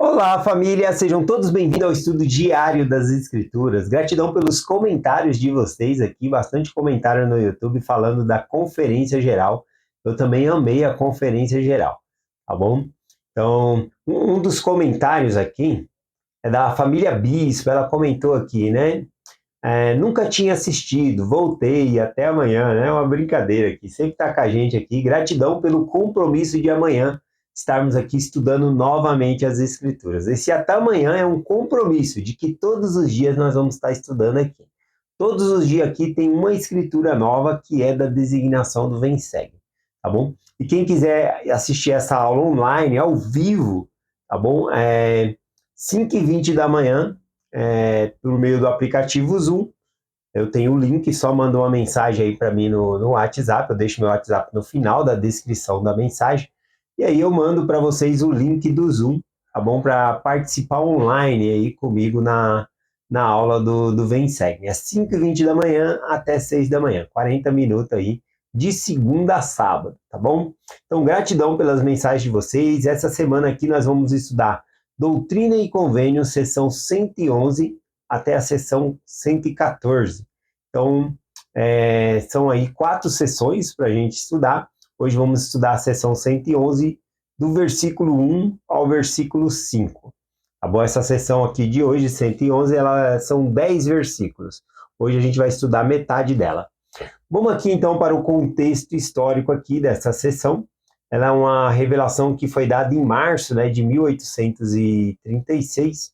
Olá, família! Sejam todos bem-vindos ao estudo diário das Escrituras. Gratidão pelos comentários de vocês aqui, bastante comentário no YouTube falando da Conferência Geral. Eu também amei a Conferência Geral, tá bom? Então, um dos comentários aqui é da família Bispo, ela comentou aqui, né? Nunca tinha assistido, voltei, até amanhã, né? Uma brincadeira aqui, sempre tá com a gente aqui. Gratidão pelo compromisso de amanhã estarmos aqui estudando novamente as Escrituras. Esse até amanhã é um compromisso de que todos os dias nós vamos estar estudando aqui. Todos os dias aqui tem uma escritura nova que é da designação do Vem Segue, tá bom? E quem quiser assistir essa aula online, ao vivo, tá bom? 5h20 da manhã, por meio do aplicativo Zoom. Eu tenho o link, só manda uma mensagem aí para mim no WhatsApp, eu deixo meu WhatsApp no final da descrição da mensagem, e aí eu mando para vocês o link do Zoom, tá bom? Para participar online aí comigo na aula do Vem Segue. É 5h20 da manhã até 6 da manhã, 40 minutos aí, de segunda a sábado, tá bom? Então, gratidão pelas mensagens de vocês. Essa semana aqui nós vamos estudar Doutrina e Convênio, sessão 111 até a sessão 114. Então, são aí 4 sessões para a gente estudar. Hoje vamos estudar a sessão 111, do versículo 1 ao versículo 5. Tá bom? Essa sessão aqui de hoje, 111, são 10 versículos. Hoje a gente vai estudar metade dela. Vamos aqui então para o contexto histórico aqui dessa sessão. Ela é uma revelação que foi dada em março, né, de 1836,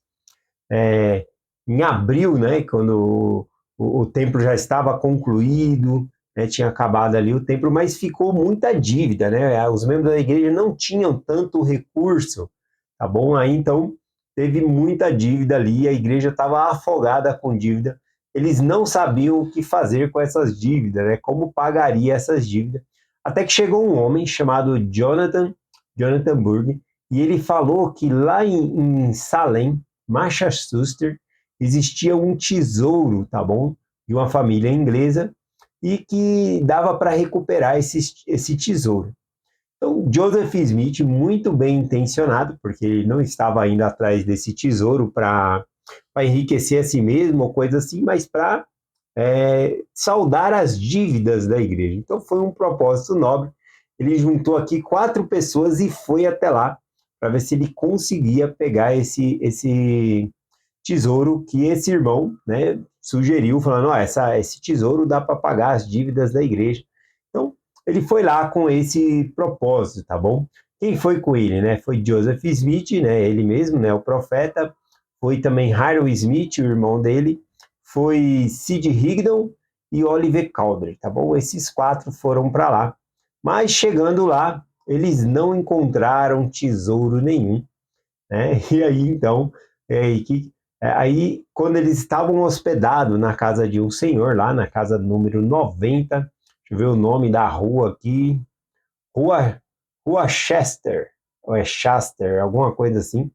em abril, né, quando o templo já estava concluído, né, tinha acabado ali o templo, mas ficou muita dívida, né? Os membros da igreja não tinham tanto recurso, tá bom? Aí então teve muita dívida ali, a igreja estava afogada com dívida. Eles não sabiam o que fazer com essas dívidas, né? Como pagaria essas dívidas? Até que chegou um homem chamado Jonathan Burg, e ele falou que lá em Salem, Massachusetts, existia um tesouro, tá bom? De uma família inglesa, e que dava para recuperar esse tesouro. Então, Joseph Smith, muito bem intencionado, porque ele não estava indo atrás desse tesouro para enriquecer a si mesmo ou coisa assim, mas para saldar as dívidas da igreja. Então, foi um propósito nobre. Ele juntou aqui 4 pessoas e foi até lá para ver se ele conseguia pegar esse tesouro que esse irmão, né, sugeriu, falando, esse tesouro dá para pagar as dívidas da igreja. Então, ele foi lá com esse propósito, tá bom? Quem foi com ele, né? Foi Joseph Smith, né, ele mesmo, né, o profeta, foi também Hiram Smith, o irmão dele, foi Sid Higdon e Oliver Cowdery, tá bom? Esses 4 foram para lá, mas chegando lá, eles não encontraram tesouro nenhum, né? E aí, então, aí, quando eles estavam hospedados na casa de um senhor, lá na casa número 90, deixa eu ver o nome da rua aqui, Rua Chester, ou é Shaster, alguma coisa assim,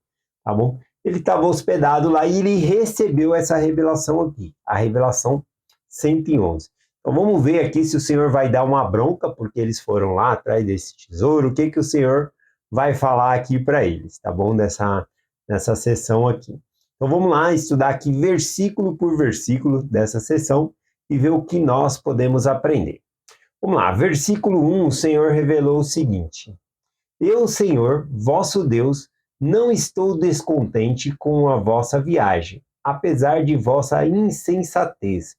tá bom? Ele estava hospedado lá e ele recebeu essa revelação aqui, a revelação 111. Então vamos ver aqui se o Senhor vai dar uma bronca, porque eles foram lá atrás desse tesouro, o que o Senhor vai falar aqui para eles, tá bom? Nessa sessão aqui. Então vamos lá estudar aqui versículo por versículo dessa sessão e ver o que nós podemos aprender. Vamos lá, versículo 1, o Senhor revelou o seguinte: Eu, Senhor, vosso Deus, não estou descontente com a vossa viagem, apesar de vossa insensatez.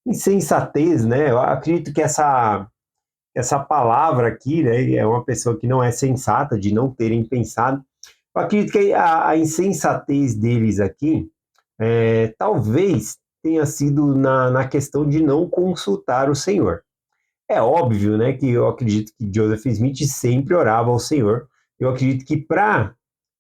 Insensatez, né? Eu acredito que essa palavra aqui, né, é uma pessoa que não é sensata, de não terem pensado. Eu acredito que a insensatez deles aqui, talvez tenha sido na questão de não consultar o Senhor. É óbvio, né, que eu acredito que Joseph Smith sempre orava ao Senhor. Eu acredito que para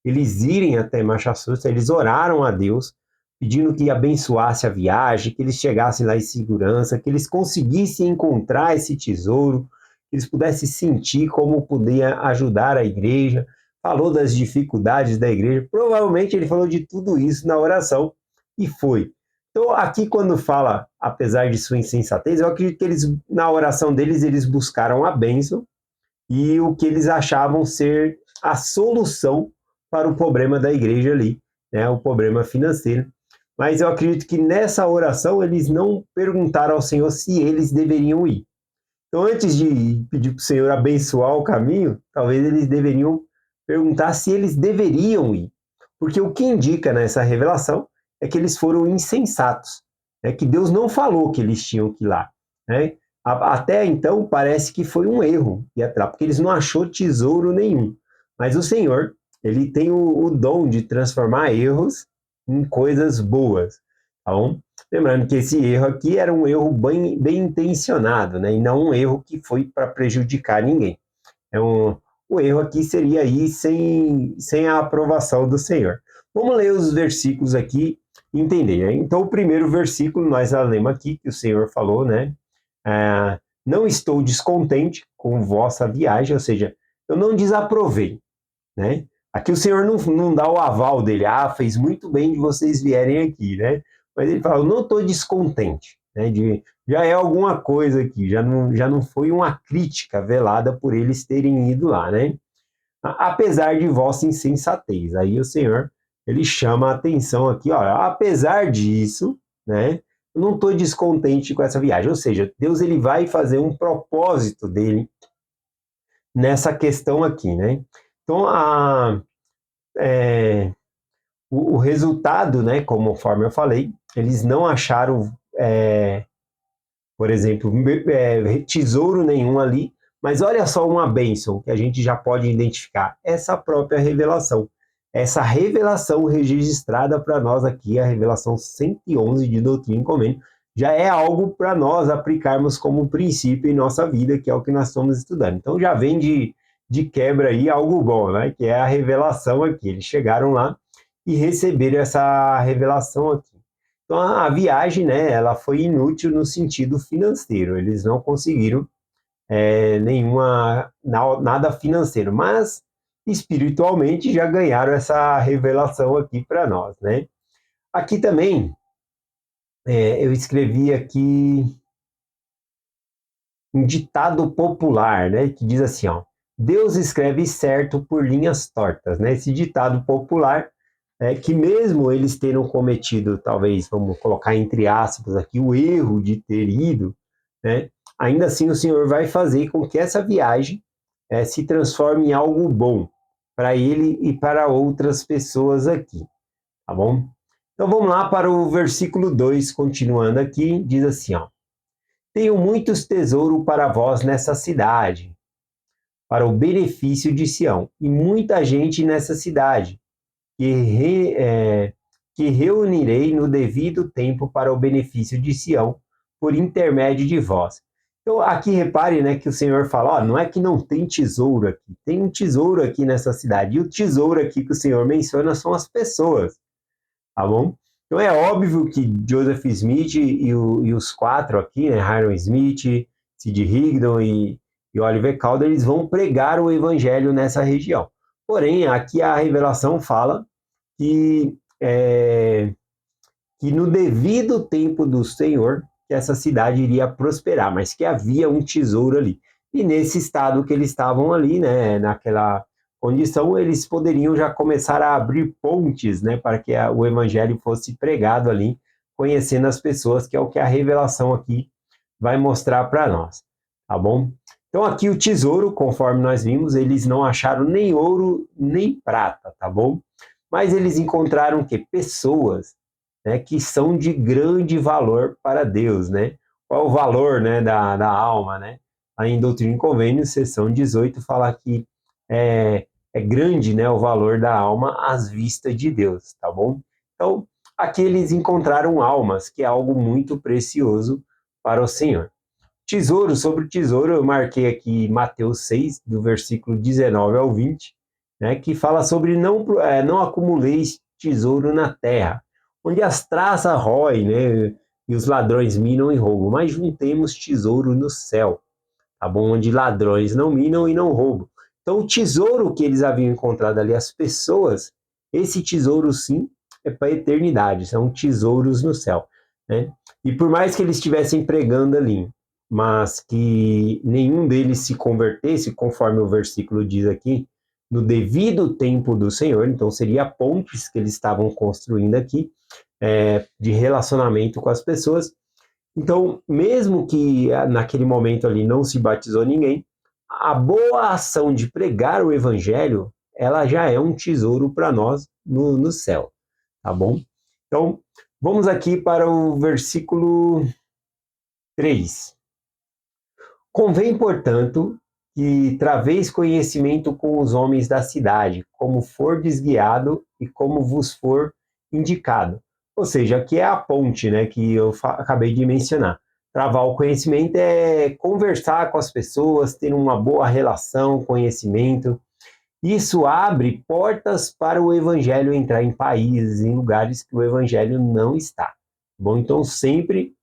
eles irem até Massachusetts, eles oraram a Deus, pedindo que abençoasse a viagem, que eles chegassem lá em segurança, que eles conseguissem encontrar esse tesouro, que eles pudessem sentir como podia ajudar a igreja. Falou das dificuldades da igreja. Provavelmente ele falou de tudo isso na oração e foi. Então, aqui quando fala, apesar de sua insensatez, eu acredito que eles, na oração deles, eles buscaram a bênção e o que eles achavam ser a solução para o problema da igreja ali, né, o problema financeiro. Mas eu acredito que nessa oração eles não perguntaram ao Senhor se eles deveriam ir. Então, antes de pedir para o Senhor abençoar o caminho, talvez eles deveriam perguntar se eles deveriam ir. Porque o que indica nessa revelação é que eles foram insensatos, né? Que Deus não falou que eles tinham que ir lá, né? Até então parece que foi um erro ir atrás, porque eles não achou tesouro nenhum. Mas o Senhor, ele tem o dom de transformar erros em coisas boas. Então, lembrando que esse erro aqui era um erro bem intencionado, né? E não um erro que foi para prejudicar ninguém. O erro aqui seria aí sem a aprovação do Senhor. Vamos ler os versículos aqui e entender, né? Então, o primeiro versículo, nós já lemos aqui, que o Senhor falou, né? Não estou descontente com vossa viagem, ou seja, eu não desaprovei, né? Aqui o Senhor não dá o aval dele, fez muito bem de vocês vierem aqui, né? Mas ele fala, eu não estou descontente, né? Já é alguma coisa aqui, já não foi uma crítica velada por eles terem ido lá, né? Apesar de vossa insensatez. Aí o Senhor, ele chama a atenção aqui, ó, apesar disso, né? Eu não estou descontente com essa viagem, ou seja, Deus ele vai fazer um propósito dele nessa questão aqui, né? Então, o resultado, né, conforme eu falei, eles não acharam, por exemplo, tesouro nenhum ali, mas olha só uma bênção que a gente já pode identificar, essa própria revelação. Essa revelação registrada para nós aqui, a revelação 111 de Doutrina e Convênio, já é algo para nós aplicarmos como princípio em nossa vida, que é o que nós estamos estudando. Então já vem de quebra aí algo bom, né? Que é a revelação aqui. Eles chegaram lá e receberam essa revelação aqui. Então a viagem, né, ela foi inútil no sentido financeiro. Eles não conseguiram nada financeiro, mas espiritualmente já ganharam essa revelação aqui para nós, né? Aqui também eu escrevi aqui um ditado popular, né, que diz assim, ó, Deus escreve certo por linhas tortas, né? Esse ditado popular que mesmo eles terem cometido, talvez, vamos colocar entre aspas aqui, o erro de ter ido, né? Ainda assim o Senhor vai fazer com que essa viagem se transforme em algo bom para ele e para outras pessoas aqui, tá bom? Então vamos lá para o versículo 2, continuando aqui, diz assim, ó, tenho muitos tesouros para vós nessa cidade, para o benefício de Sião, e muita gente nessa cidade, que reunirei no devido tempo para o benefício de Sião, por intermédio de vós. Então, aqui repare, né, que o Senhor fala, não é que não tem tesouro aqui, tem um tesouro aqui nessa cidade, e o tesouro aqui que o Senhor menciona são as pessoas, tá bom? Então é óbvio que Joseph Smith e os quatro aqui, né, Hiram Smith, Sid Higdon e Oliver Calder, eles vão pregar o evangelho nessa região. Porém, aqui a revelação fala que no devido tempo do Senhor, que essa cidade iria prosperar, mas que havia um tesouro ali. E nesse estado que eles estavam ali, né, naquela condição, eles poderiam já começar a abrir pontes, né, para que o evangelho fosse pregado ali, conhecendo as pessoas, que é o que a revelação aqui vai mostrar para nós, tá bom? Então aqui o tesouro, conforme nós vimos, eles não acharam nem ouro nem prata, tá bom? Mas eles encontraram o quê? Pessoas, né, que são de grande valor para Deus, né? Qual é o valor, né, da alma, né? Aí em Doutrina e Convênio, seção 18, fala que é grande, né, o valor da alma às vistas de Deus, tá bom? Então, aqui eles encontraram almas, que é algo muito precioso para o Senhor. Tesouro, sobre o tesouro, eu marquei aqui Mateus 6, do versículo 19 ao 20, né, que fala sobre não acumuleis tesouro na terra, onde as traças roem, né, e os ladrões minam e roubam, mas juntemos tesouro no céu, tá bom? Onde ladrões não minam e não roubam. Então, o tesouro que eles haviam encontrado ali, as pessoas, esse tesouro sim é para a eternidade, são tesouros no céu, né? E por mais que eles estivessem pregando ali, mas que nenhum deles se convertesse, conforme o versículo diz aqui, no devido tempo do Senhor. Então seria pontes que eles estavam construindo aqui, de relacionamento com as pessoas. Então, mesmo que naquele momento ali não se batizou ninguém, a boa ação de pregar o evangelho, ela já é um tesouro para nós no céu, tá bom? Então, vamos aqui para o versículo 3. Convém, portanto, que traveis conhecimento com os homens da cidade, como for desguiado e como vos for indicado. Ou seja, aqui é a ponte, né, que eu acabei de mencionar. Travar o conhecimento é conversar com as pessoas, ter uma boa relação, conhecimento. Isso abre portas para o evangelho entrar em países, em lugares que o evangelho não está. Bom, então sempre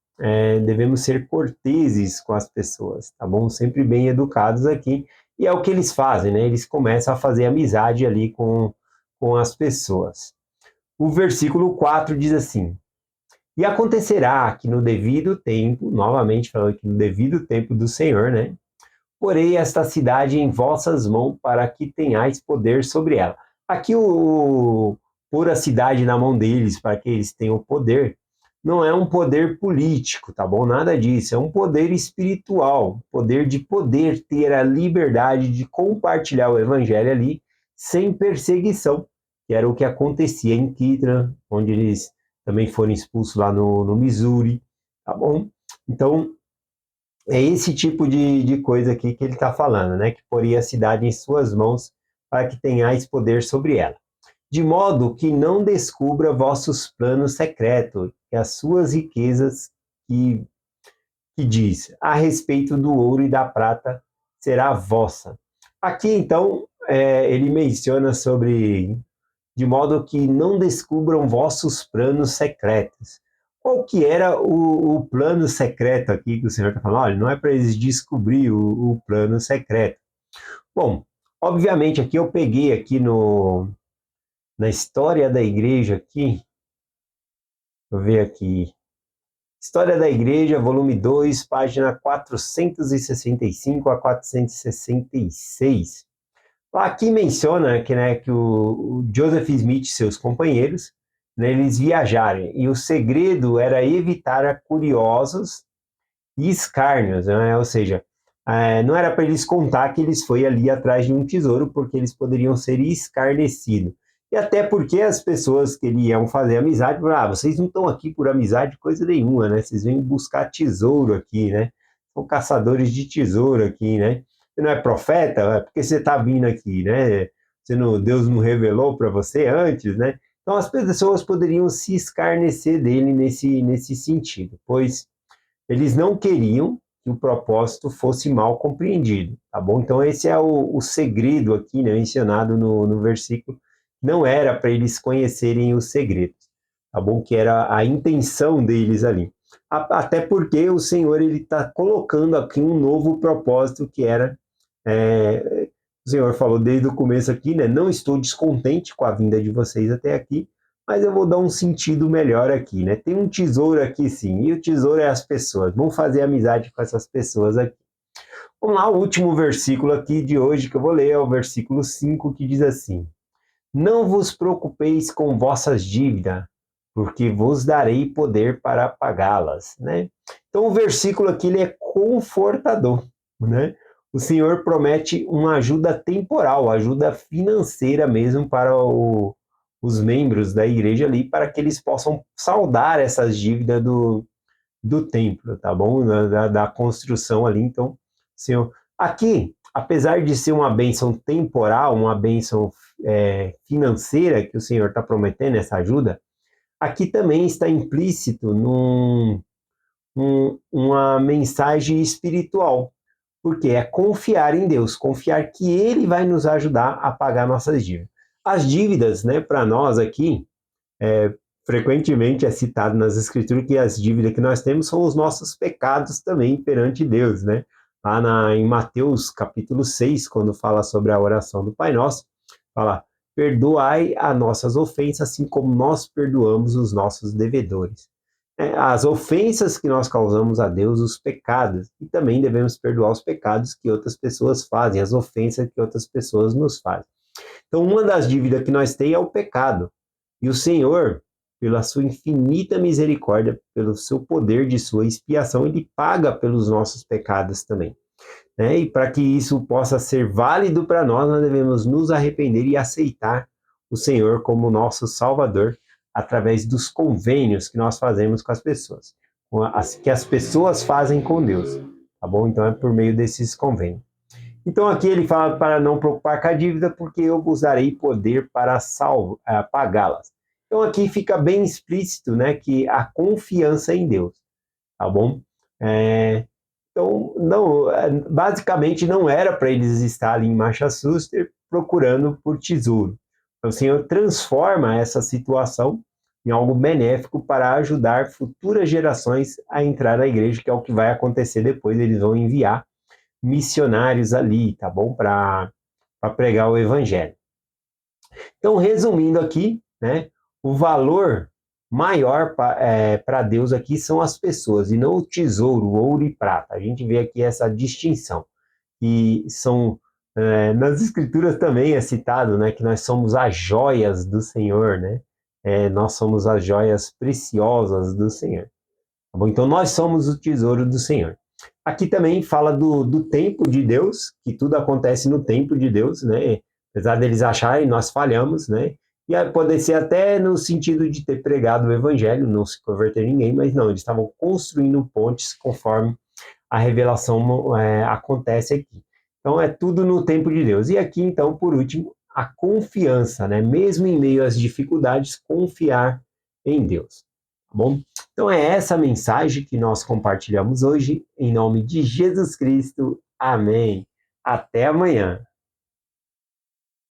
devemos ser corteses com as pessoas, tá bom? Sempre bem educados aqui. E é o que eles fazem, né? Eles começam a fazer amizade ali com as pessoas. O versículo 4 diz assim: E acontecerá que no devido tempo, novamente falando que no devido tempo do Senhor, né? Porei esta cidade em vossas mãos para que tenhais poder sobre ela. Aqui o pôr a cidade na mão deles para que eles tenham poder, não é um poder político, tá bom? Nada disso, é um poder espiritual, poder de poder ter a liberdade de compartilhar o evangelho ali sem perseguição, que era o que acontecia em Kitran, onde eles também foram expulsos lá no Missouri, tá bom? Então, é esse tipo de coisa aqui que ele está falando, né? Que poria a cidade em suas mãos para que tenhais poder sobre ela. De modo que não descubra vossos planos secretos e as suas riquezas que diz a respeito do ouro e da prata será vossa. Aqui, então, ele menciona sobre de modo que não descubram vossos planos secretos. Qual que era o plano secreto aqui que o Senhor está falando? Olha, não é para eles descobrir o plano secreto. Bom, obviamente aqui eu peguei aqui na história da igreja aqui, deixa eu ver aqui, História da Igreja, volume 2, página 465 a 466. Aqui menciona que, né, que o Joseph Smith e seus companheiros, né, eles viajaram, e o segredo era evitar a curiosos e escárnios, né? Ou seja, não era para eles contar que eles foram ali atrás de um tesouro, porque eles poderiam ser escarnecidos. E até porque as pessoas que iam fazer amizade, falaram, vocês não estão aqui por amizade, coisa nenhuma, né? Vocês vêm buscar tesouro aqui, né? São caçadores de tesouro aqui, né? Você não é profeta? É porque você está vindo aqui, né? Deus não revelou para você antes, né? Então as pessoas poderiam se escarnecer dele nesse sentido, pois eles não queriam que o propósito fosse mal compreendido, tá bom? Então esse é o segredo aqui, né, mencionado no versículo. Não era para eles conhecerem os segredos, tá bom? Que era a intenção deles ali. Até porque o Senhor ele está colocando aqui um novo propósito que era o Senhor falou desde o começo aqui, né? Não estou descontente com a vinda de vocês até aqui, mas eu vou dar um sentido melhor aqui, né? Tem um tesouro aqui sim, e o tesouro é as pessoas. Vamos fazer amizade com essas pessoas aqui. Vamos lá, o último versículo aqui de hoje que eu vou ler é o versículo 5, que diz assim: Não vos preocupeis com vossas dívidas, porque vos darei poder para pagá-las, né? Então o versículo aqui ele é confortador, né? O Senhor promete uma ajuda temporal, ajuda financeira mesmo para os membros da igreja ali, para que eles possam saldar essas dívidas do templo, tá bom? Da construção ali. Então, Senhor, aqui, apesar de ser uma bênção temporal, uma bênção financeira que o Senhor está prometendo, essa ajuda, aqui também está implícito uma mensagem espiritual, porque é confiar em Deus, confiar que Ele vai nos ajudar a pagar nossas dívidas. As dívidas, né, para nós aqui, frequentemente é citado nas Escrituras que as dívidas que nós temos são os nossos pecados também perante Deus, né? Lá em Mateus capítulo 6, quando fala sobre a oração do Pai Nosso, fala, perdoai as nossas ofensas, assim como nós perdoamos os nossos devedores. As ofensas que nós causamos a Deus, os pecados, e também devemos perdoar os pecados que outras pessoas fazem, as ofensas que outras pessoas nos fazem. Então, uma das dívidas que nós temos é o pecado. E o Senhor, pela sua infinita misericórdia, pelo seu poder de sua expiação, ele paga pelos nossos pecados também. Né? E para que isso possa ser válido para nós, nós devemos nos arrepender e aceitar o Senhor como nosso Salvador através dos convênios que nós fazemos com as pessoas, que as pessoas fazem com Deus, tá bom? Então é por meio desses convênios. Então aqui ele fala para não preocupar com a dívida, porque eu vos darei poder para pagá-las. Então aqui fica bem explícito, né, que a confiança em Deus, tá bom? Então, não, basicamente não era para eles estarem em Massachusetts procurando por tesouro. Então, o Senhor transforma essa situação em algo benéfico para ajudar futuras gerações a entrar na igreja, que é o que vai acontecer depois. Eles vão enviar missionários ali, tá bom? Para pregar o evangelho. Então, resumindo aqui, né, o valor maior para Deus aqui são as pessoas e não o tesouro, ouro e prata. A gente vê aqui essa distinção. E são, nas escrituras também é citado, né, que nós somos as joias do Senhor, né? Nós somos as joias preciosas do Senhor. Tá bom? Então nós somos o tesouro do Senhor. Aqui também fala do tempo de Deus, que tudo acontece no tempo de Deus, né? Apesar deles acharem, nós falhamos, né? E pode ser até no sentido de ter pregado o evangelho, não se converter ninguém, mas não, eles estavam construindo pontes conforme a revelação acontece aqui. Então é tudo no tempo de Deus. E aqui, então, por último, a confiança, né? Mesmo em meio às dificuldades, confiar em Deus. Tá bom? Então é essa mensagem que nós compartilhamos hoje, em nome de Jesus Cristo. Amém. Até amanhã.